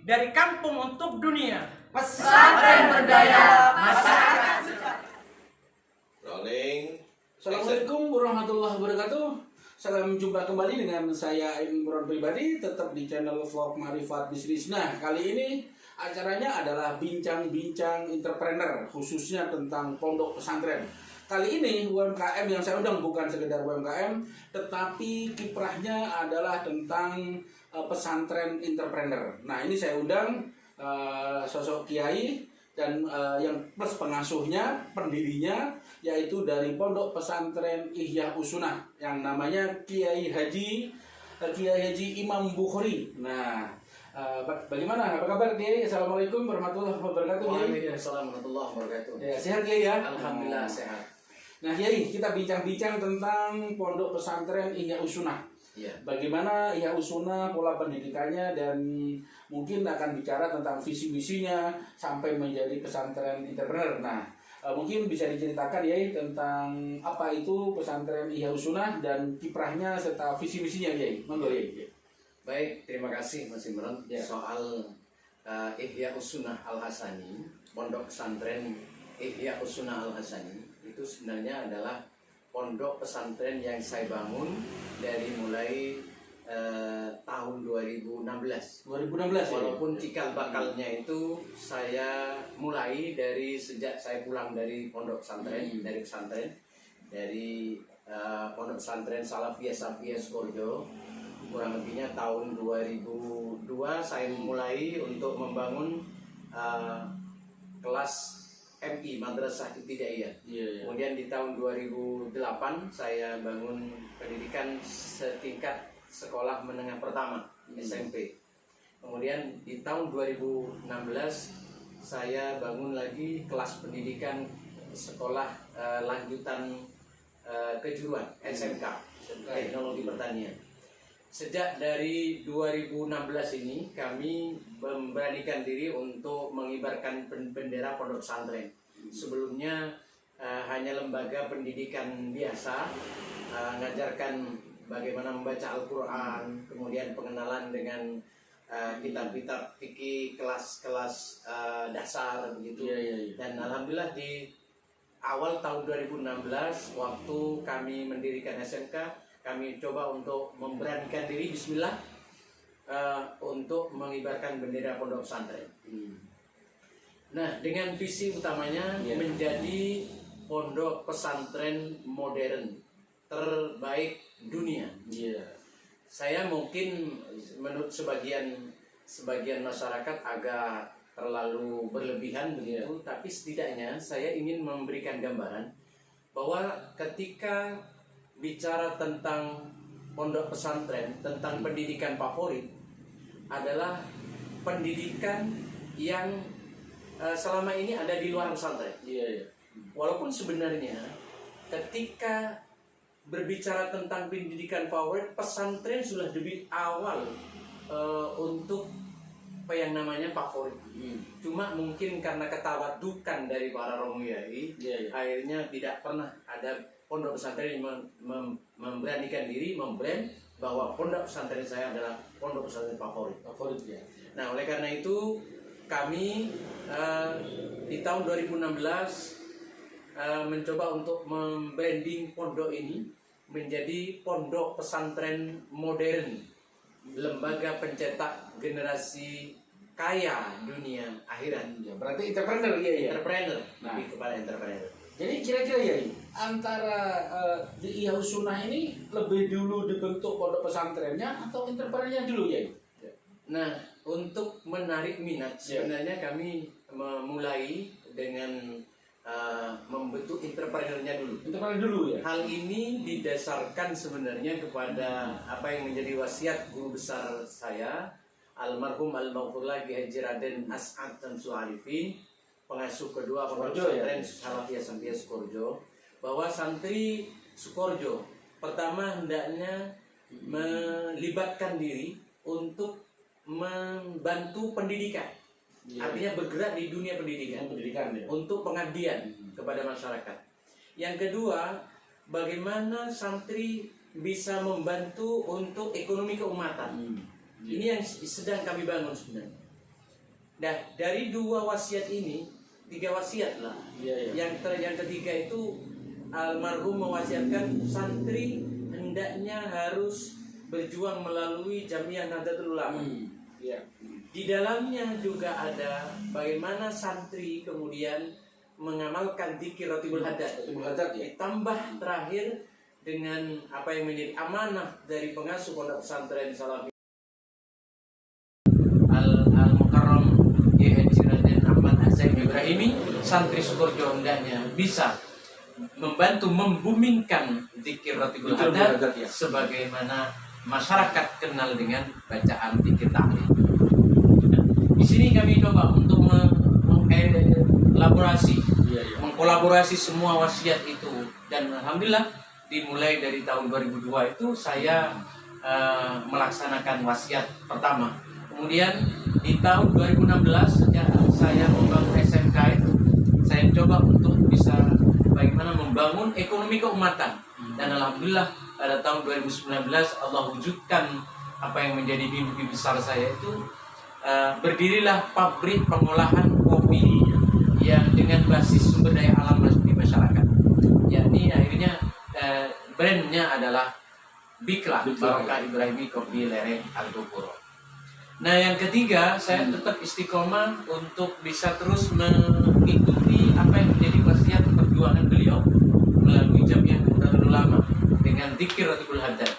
dari kampung untuk dunia. Pesantren berdaya masyarakat. Rolling. Assalamualaikum warahmatullahi wabarakatuh. Salam jumpa kembali dengan saya Imron pribadi, tetap di channel Vlog Marifat Bisnis. Nah, kali ini acaranya adalah bincang-bincang entrepreneur, khususnya tentang pondok pesantren. Kali ini UMKM yang saya undang bukan sekedar UMKM, tetapi kiprahnya adalah tentang pesantren entrepreneur. Nah, ini saya undang sosok kiai dan yang plus pengasuhnya, pendirinya, yaitu dari Pondok Pesantren Ihya Usunah yang namanya Kiai Haji Imam Bukhari. Nah, bagaimana? Apa kabar Kiai? Assalamualaikum warahmatullahi wabarakatuh. Waalaikumsalam warahmatullahi wabarakatuh. Ya, sehat Kiai ya? Alhamdulillah sehat. Nah Kiai, kita bincang-bincang tentang Pondok Pesantren Ihya Usunah. Iya. Bagaimana Ihya Usunah, pola pendidikannya, dan mungkin akan bicara tentang visi misinya sampai menjadi pesantren entrepreneur. Nah, mungkin bisa diceritakan ya tentang apa itu pesantren Ihya Usunah dan kiprahnya serta visi misinya ya. Monggo ya. Baik, terima kasih Mas Imran. Ya. Soal Ihya Usunah Al Hasani, Pondok Pesantren Ihya Usunah Al Hasani itu sebenarnya adalah pondok pesantren yang saya bangun dari mulai tahun 2016. 2016 Walaupun cikal bakalnya itu saya mulai dari sejak saya pulang dari pondok pesantren, dari pondok pesantren Salafiyah Safiyah Sukorjo. Kurang lebihnya tahun 2002 saya mulai untuk membangun kelas MI, Madrasah Ibtidaiyah. Kemudian di tahun 2008 saya bangun pendidikan setingkat sekolah menengah pertama, SMP. Kemudian di tahun 2016 saya bangun lagi kelas pendidikan sekolah lanjutan kejuruan, SMK, Teknologi Pertanian. Sejak dari 2016 ini kami memberanikan diri untuk mengibarkan bendera pondok pesantren. Sebelumnya hanya lembaga pendidikan biasa, mengajarkan bagaimana membaca Al-Quran, kemudian pengenalan dengan kitab-kitab fikih, kelas-kelas dasar begitu. Dan alhamdulillah di awal tahun 2016 waktu kami mendirikan SMK, kami coba untuk memberanikan diri, bismillah, untuk mengibarkan bendera pondok pesantren. Nah, dengan visi utamanya menjadi pondok pesantren modern terbaik dunia. Saya mungkin menurut sebagian masyarakat agak terlalu berlebihan begitu, tapi setidaknya saya ingin memberikan gambaran bahwa ketika bicara tentang pondok pesantren, tentang pendidikan favorit adalah pendidikan yang selama ini ada di luar pesantren. Walaupun sebenarnya ketika berbicara tentang pendidikan favorit, pesantren sudah lebih awal untuk apa yang namanya favorit. Cuma mungkin karena ketawadukan dari para romo yai, akhirnya tidak pernah ada pondok pesantren yang memberanikan diri membrand bahwa pondok pesantren saya adalah pondok pesantren favorit ya. Nah, oleh karena itu kami di tahun 2016 mencoba untuk membranding pondok ini menjadi pondok pesantren modern, lembaga pencetak generasi kaya dunia akhirat. Berarti entrepreneur Entrepreneur, Nah, lebih kepada entrepreneur. jadi kira-kira ya antara di Ihya Usunah ini lebih dulu dibentuk pondok pesantrennya atau entrepreneurnya dulu ya? Nah, untuk menarik minat sebenarnya kami memulai dengan membentuk entrepreneurnya dulu. Entrepreneur dulu ya? Hal ini didasarkan sebenarnya kepada apa yang menjadi wasiat guru besar saya, almarhum Al-Maghfurlah Kiai Haji Raden As'ad Syamsul Arifin, pengasuh kedua pondok pesantren Salafiyah Safiyah Sukorjo, bahwa santri Sukorjo pertama hendaknya melibatkan diri untuk membantu pendidikan. Artinya bergerak di dunia pendidikan untuk pengabdian kepada masyarakat. Yang kedua, bagaimana santri bisa membantu untuk ekonomi keumatan. Ini yang sedang kami bangun sebenarnya. Nah, dari 2 wasiat ini, 3 wasiat lah. Iya, iya. Yang ketiga itu almarhum mewasiatkan santri hendaknya harus berjuang melalui Jamiah Nahdlatul Ulama. Iya. Di dalamnya juga ada bagaimana santri kemudian mengamalkan zikir Ratibul Haddad. Ratibul Haddad, ya. Ditambah terakhir dengan apa yang menjadi amanah dari pengasuh pondok pesantren Salafi Al-Mukarram Haji Raden Ahmad Hasan Ibrahimi, santri Sukorejo hendaknya bisa membantu membumingkan zikir Ratibul Haddad ya. sebagaimana masyarakat kenal dengan bacaan zikir tahlil. Di sini kami coba untuk mengelaborasi, Iya, iya. mengkolaborasi semua wasiat itu, dan alhamdulillah dimulai dari tahun 2002 itu saya melaksanakan wasiat pertama. Kemudian di tahun 2016 sejak saya membangun SMK itu, saya coba untuk bisa bagaimana membangun ekonomi keumatan, dan alhamdulillah pada tahun 2019 Allah wujudkan apa yang menjadi mimpi besar saya itu, berdirilah pabrik pengolahan kopi yang dengan basis sumber daya alam di masyarakat. Yakni akhirnya brandnya adalah Bikla, Barokah Ibrahimi Kopi Lereng Argopuro. Nah, yang ketiga, saya tetap istiqomah untuk bisa terus mengikuti apa yang menjadi wasiat perjuangan beliau melalui Jamiah Nahdlatul Ulama dengan zikir Ratibul Haddad.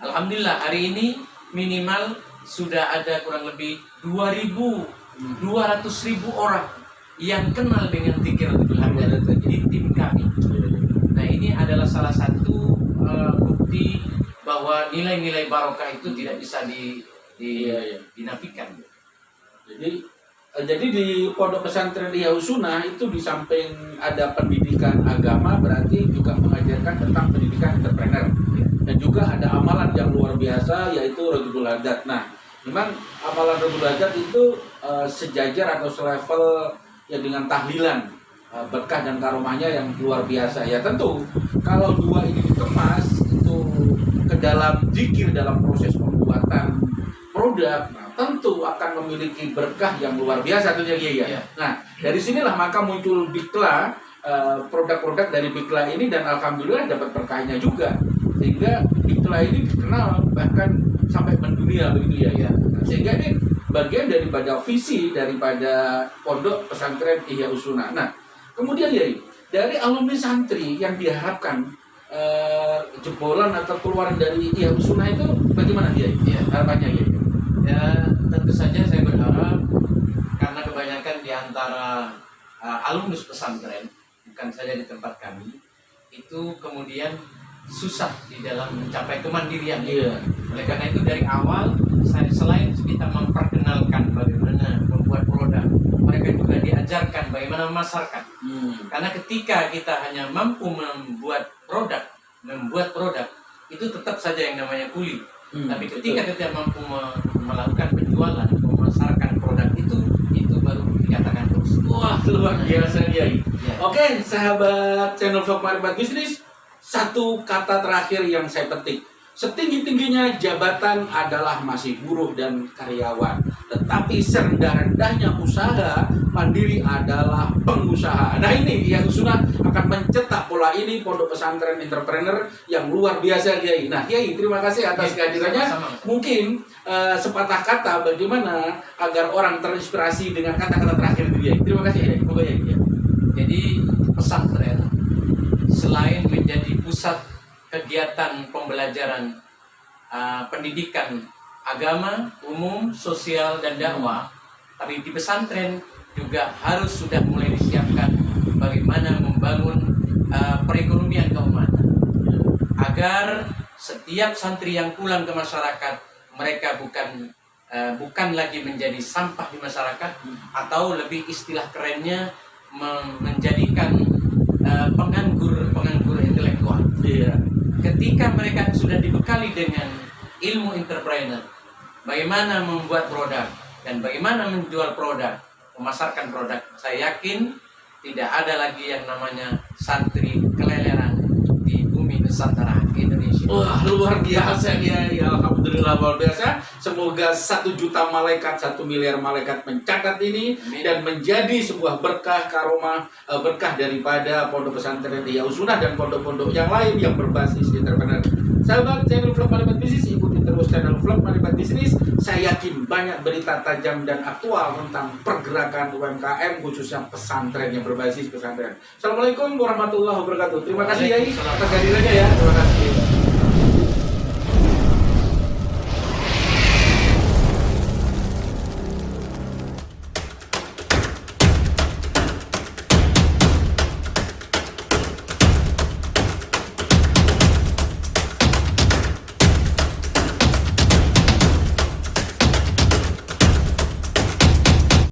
Alhamdulillah hari ini minimal sudah ada kurang lebih 200.000 orang yang kenal dengan zikir Ratibul Haddad di tim kami. Nah, ini adalah salah satu bukti bahwa nilai-nilai barokah itu tidak bisa dinafikan. Jadi di Pondok Pesantren Ihya Sunnah itu di samping ada pendidikan agama, berarti juga mengajarkan tentang pendidikan entrepreneur. Dan juga ada amalan yang luar biasa, yaitu Ratibul Haddad. Nah, memang amalan Ratibul Haddad itu sejajar atau selevel ya dengan tahlilan, berkah dan karomahnya yang luar biasa. Ya tentu kalau dua ini dikemas itu ke dalam zikir, dalam proses pembuatan produk, nah, tentu akan memiliki berkah yang luar biasa tentunya, ya. Nah, dari sinilah maka muncul Bikla, produk-produk dari Bikla ini, dan alhamdulillah dapat berkahnya juga, sehingga Bikla ini dikenal bahkan sampai mendunia begitu, ya. Nah, sehingga ini bagian daripada visi daripada Pondok Pesantren Ihya Sunnah. Nah, kemudian ya, dari alumni santri yang diharapkan jebolan atau keluaran dari Ihya Sunnah itu bagaimana dia? Harapannya, ya. Ya, tentu saja saya berharap, karena kebanyakan di antara alumnus pesantren, bukan saja di tempat kami, itu kemudian susah di dalam mencapai kemandirian. Oleh karena itu dari awal saya selain kita memperkenalkan bagaimana membuat produk, mereka juga diajarkan bagaimana memasarkan. Karena ketika kita hanya mampu membuat produk, itu tetap saja yang namanya kuli. Tapi ketika kita mampu melakukan penjualan, memasarkan produk itu baru dikatakan terus. Wah, luar biasa, Kiai. Oke, sahabat channel Vlog Marifat Bisnis, satu kata terakhir yang saya petik. Setinggi-tingginya jabatan adalah masih buruh dan karyawan. Tetapi serendah-rendahnya usaha mandiri adalah pengusaha. Nah, ini yang Sunnah akan mencetak pola ini, Pondok Pesantren Entrepreneur yang luar biasa, Kiai. Nah, Kiai, terima kasih atas kehadirannya. Mungkin sepatah kata bagaimana agar orang terinspirasi dengan kata-kata terakhir itu, Kiai. Terima kasih, Kiai. Moga, Kiai. Jadi pesantren selain menjadi pusat kegiatan pembelajaran pendidikan agama, umum, sosial, dan dakwah, tapi di pesantren juga harus sudah mulai disiapkan bagaimana membangun perekonomian keumatan, agar setiap santri yang pulang ke masyarakat, mereka bukan lagi menjadi sampah di masyarakat, atau lebih istilah kerennya menjadikan penganggur intelektual. Ketika mereka sudah dibekali dengan ilmu entrepreneur, bagaimana membuat produk dan bagaimana menjual produk, memasarkan produk, saya yakin tidak ada lagi yang namanya santri keleleran di bumi Nusantara Indonesia. Wah, luar biasa dia. Ya, alhamdulillah luar biasa. Semoga 1 juta malaikat, 1 miliar malaikat mencatat ini dan menjadi sebuah berkah karomah, berkah daripada pondok pesantren Ihya Sunnah dan pondok-pondok yang lain yang berbasis entrepreneur. Sahabat channel Vlog Maripat Bisnis, ikuti terus channel Vlog Maripat Bisnis. Saya yakin banyak berita tajam dan aktual tentang pergerakan UMKM khususnya pesantren yang berbasis pesantren. Assalamualaikum warahmatullahi wabarakatuh. Terima kasih Yai atas kehadirannya ya. Terima kasih.